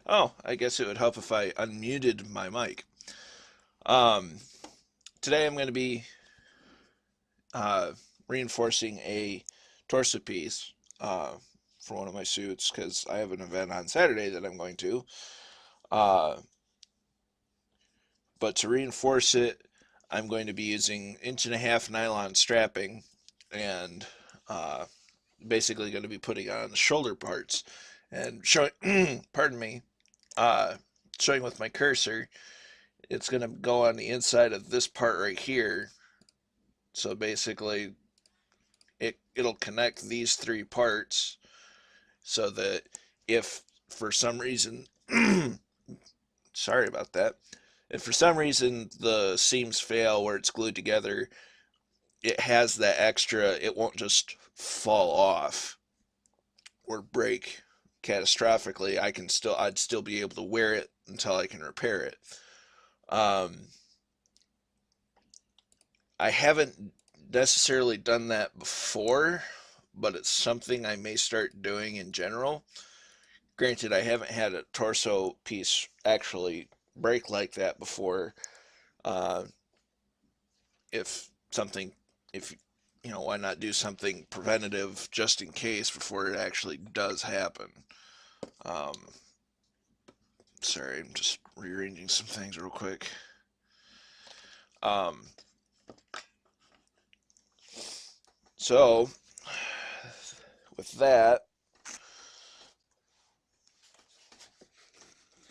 Oh, I guess it would help if I unmuted my mic. Um, Today I'm going to be uh, reinforcing a torso piece for one of my suits because I have an event on Saturday that I'm going to. Uh, but to reinforce it, I'm going to be using 1.5 inch nylon strapping and uh, basically going to be putting on the shoulder parts and showing, pardon me, uh, showing with my cursor. It's going to go on the inside of this part right here. So basically, it'll connect these three parts so that if for some reason, sorry about that, if for some reason the seams fail where it's glued together, it has that extra, it won't just fall off or break catastrophically. I'd still be able to wear it until I can repair it. Um, I haven't necessarily done that before, but it's something I may start doing in general. Granted, I haven't had a torso piece actually break like that before. Uh, if something, if why not do something preventative just in case before it actually does happen? Um, Sorry, I'm just rearranging some things real quick. Um, so, with that,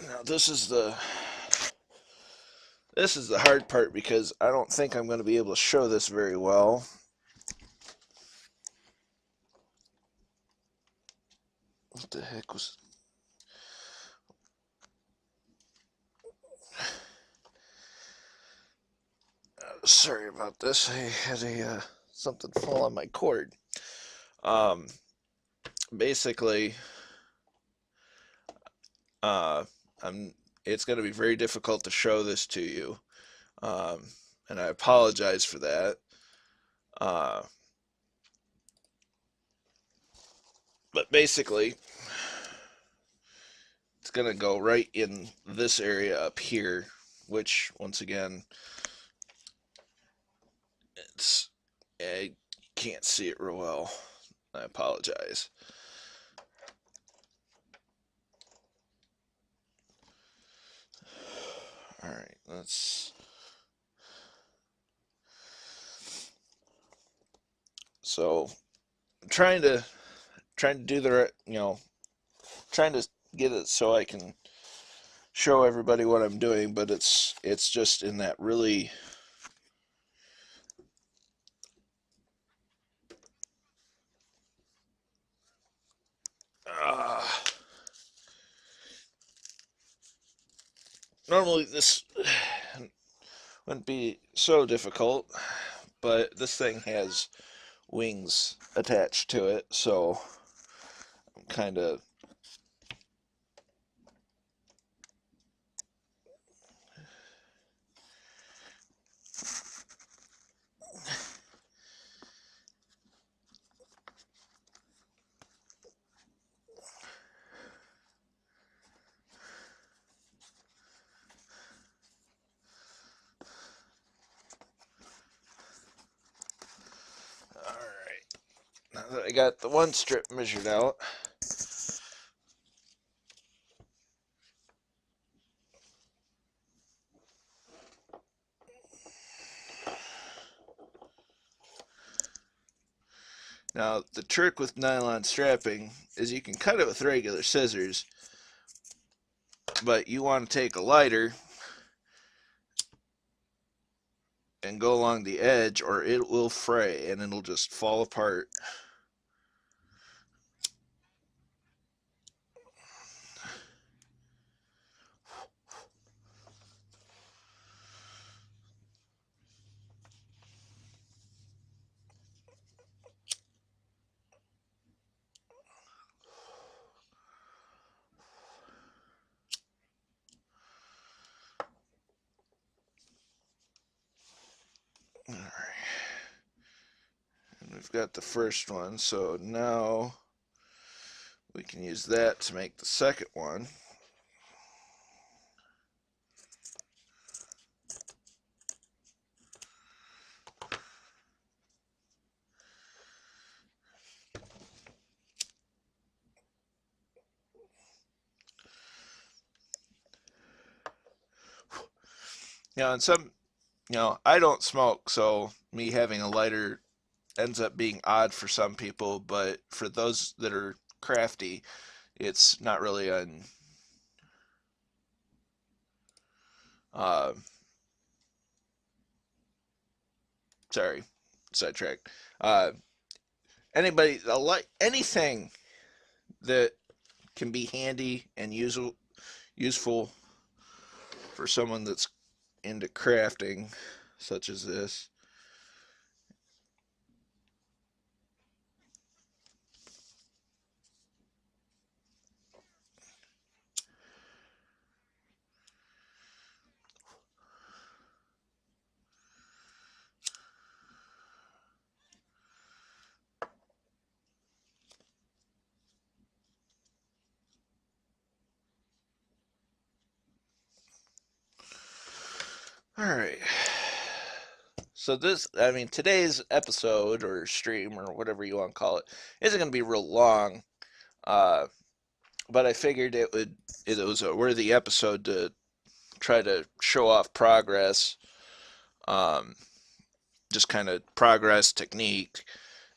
now this is the hard part because I don't think I'm going to be able to show this very well. What the heck was... Sorry about this. I had something fall on my cord. Um, Basically, uh, I'm. It's going to be very difficult to show this to you, um, and I apologize for that. Uh, but basically, it's going to go right in this area up here, which once again, it's I can't see it real well. I apologize. All right, let's. So, I'm trying to do the trying to get it so I can show everybody what I'm doing, but it's just in that really uh, normally this wouldn't be so difficult, but this thing has wings attached to it, so I'm kind of all right. Now that I got the one strip measured out, now the trick with nylon strapping is you can cut it with regular scissors, but you want to take a lighter and go along the edge or it will fray and it'll just fall apart. All right. And we've got the first one, so now we can use that to make the second one. And some, I don't smoke, so me having a lighter ends up being odd for some people, but for those that are crafty, it's not really an uh, sorry, sidetrack. Uh, anybody, anything that can be handy and useful for someone that's into crafting, such as this. All right. So I mean, today's episode or stream or whatever you want to call it, isn't going to be real long. Uh, but I figured it was a worthy episode to try to show off progress, um, just kind of progress, technique,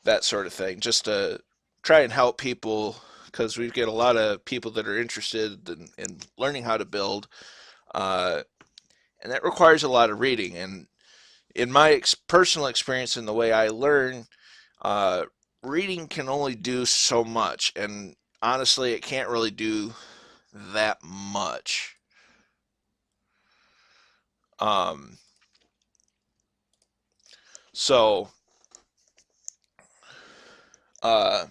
that sort of thing, just to try and help people because we get a lot of people that are interested in learning how to build, uh, and that requires a lot of reading. And in my personal experience and the way I learn, uh, reading can only do so much, and honestly, it can't really do that much. Um, so, uh,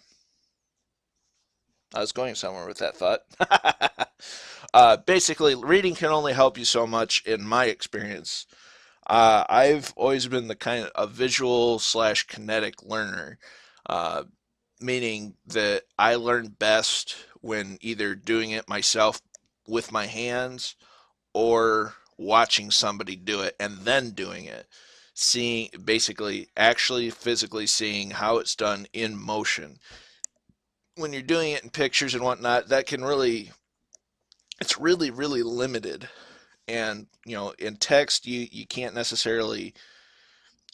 I was going somewhere with that thought. Basically, reading can only help you so much in my experience. I've always been the kind of a visual slash kinetic learner, uh, meaning that I learn best when either doing it myself with my hands or watching somebody do it and then doing it. Seeing, basically, actually physically seeing how it's done in motion. When you're doing it in pictures and whatnot, that can really, it's really, really limited. And, in text, you can't necessarily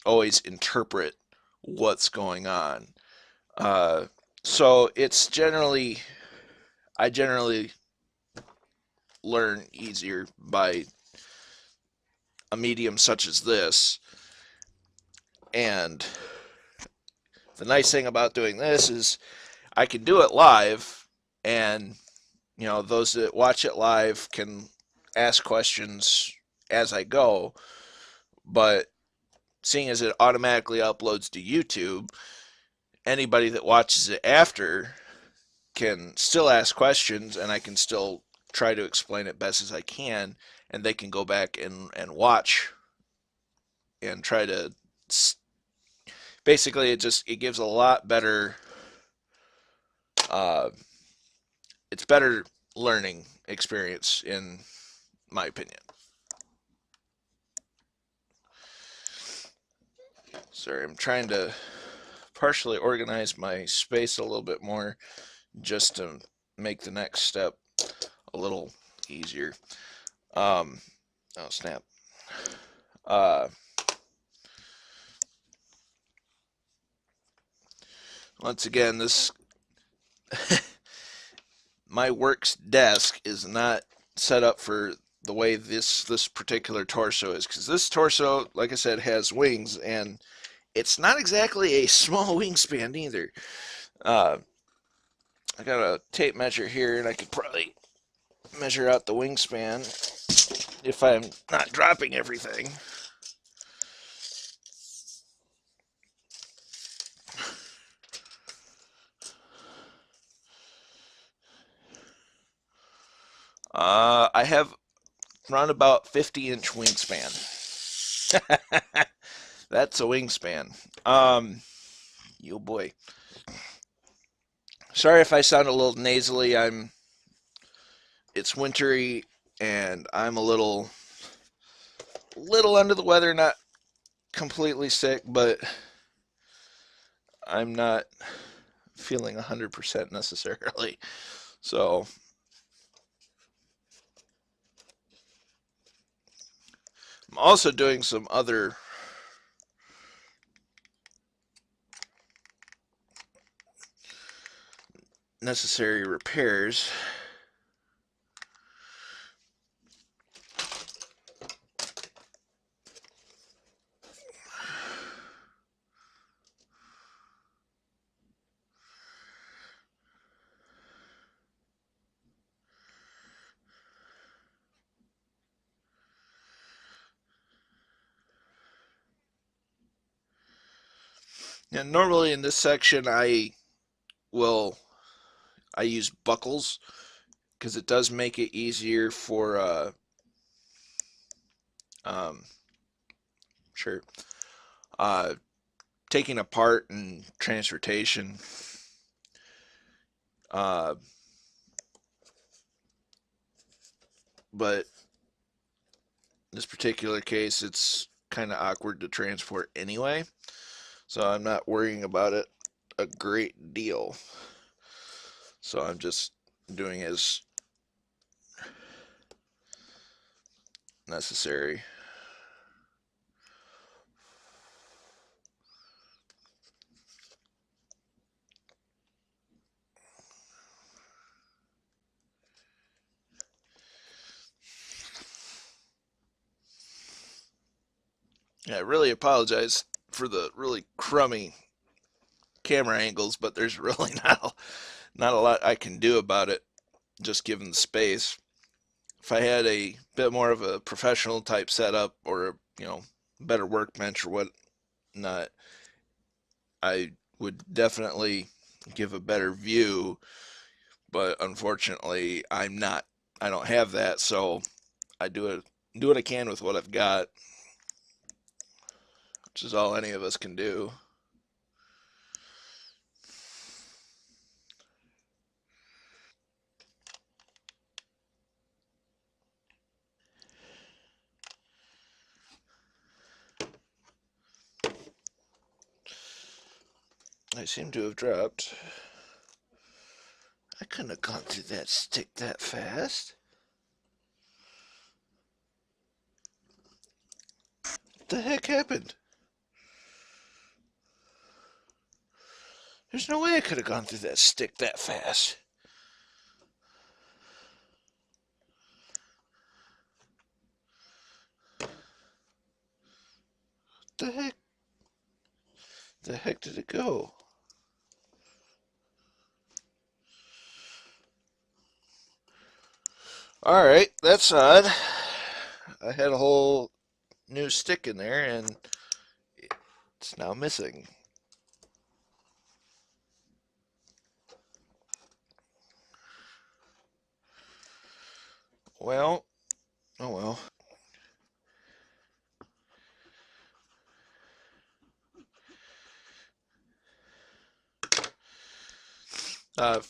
always interpret what's going on. Uh, so I generally learn easier by a medium such as this. And the nice thing about doing this is I can do it live, and those that watch it live can ask questions as I go. But seeing as it automatically uploads to YouTube, anybody that watches it after can still ask questions, and I can still try to explain it best as I can, and they can go back and watch and try to. Basically, it gives a lot better. Uh, it's better learning experience in my opinion. Sorry, I'm trying to partially organize my space a little bit more just to make the next step a little easier. Um, oh snap. Uh, Once again, this my work's desk is not set up for the way this particular torso is, because this torso, like I said, has wings, and it's not exactly a small wingspan either. Uh, I got a tape measure here, and I could probably measure out the wingspan if I'm not dropping everything. I have around about 50-inch wingspan. That's a wingspan. You boy. Sorry if I sound a little nasally. It's wintry and I'm a little under the weather, not completely sick, but I'm not feeling 100% necessarily. So, I'm also doing some other necessary repairs. And normally in this section, will I use buckles because it does make it easier for um, sure uh, taking apart and transportation. Uh, but in this particular case, it's kind of awkward to transport anyway, so I'm not worrying about it a great deal. So I'm just doing as necessary. Yeah, I really apologize for the really crummy camera angles, but there's really not a lot I can do about it, just given the space. If I had a bit more of a professional type setup or better workbench or whatnot, I would definitely give a better view. But unfortunately, I don't have that, so I do what I can with what I've got, which is all any of us can do. I seem to have dropped. I couldn't have gone through that stick that fast. What the heck happened? There's no way I could have gone through that stick that fast. What the heck? The heck did it go? Alright, that's odd. I had a whole new stick in there and it's now missing. Well, oh well. Uh,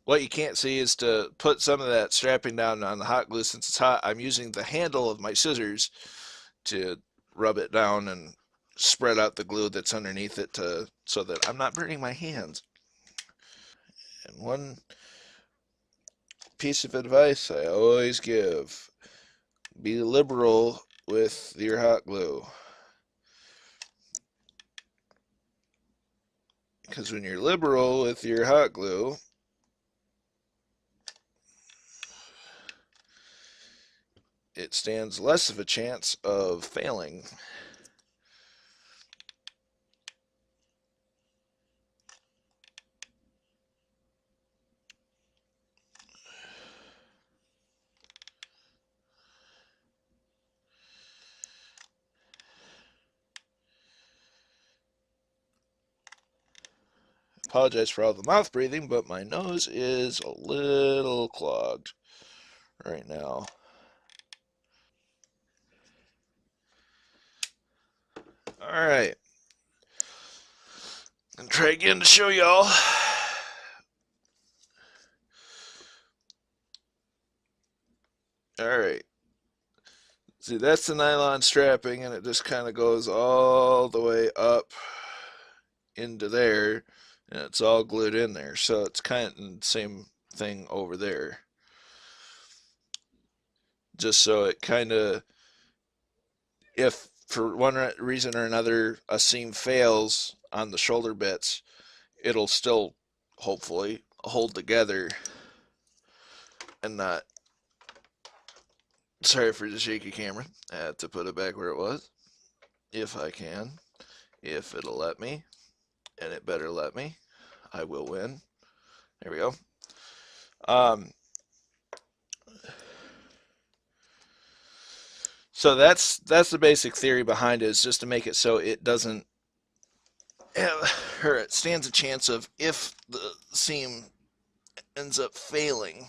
what you can't see is to put some of that strapping down on the hot glue since it's hot. I'm using the handle of my scissors to rub it down and spread out the glue that's underneath it so that I'm not burning my hands. And one piece of advice I always give: be liberal with your hot glue. Because when you're liberal with your hot glue, it stands less of a chance of failing. Apologize for all the mouth breathing, but my nose is a little clogged right now. Alright. And try again to show y'all. Alright. See, that's the nylon strapping, and it just kind of goes all the way up into there, and it's all glued in there. So it's kind of the same thing over there. Just so it kind of if for one reason or another a seam fails on the shoulder bits, it'll still hopefully hold together and not. Sorry for the shaky camera. I had to put it back where it was. If I can, if it'll let me, and it better let me, I will win. There we go. Um, so that's the basic theory behind it, is just to make it so it doesn't or it stands a chance of, if the seam ends up failing.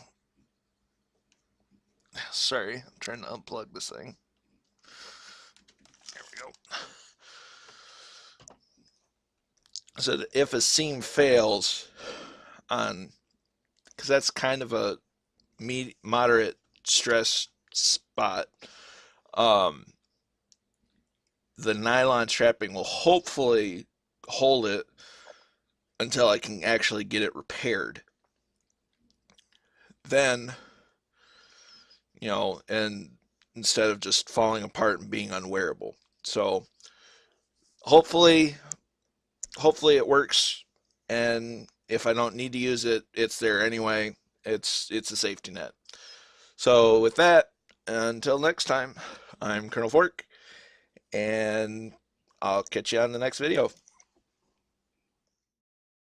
Sorry, I'm trying to unplug this thing. There we go. So if a seam fails on, because that's kind of a moderate stress spot, um, the nylon strapping will hopefully hold it until I can actually get it repaired. Then, and instead of just falling apart and being unwearable. So hopefully it works, and if I don't need to use it, it's there anyway. It's a safety net. So with that, until next time, I'm Colonel Fork, and I'll catch you on the next video.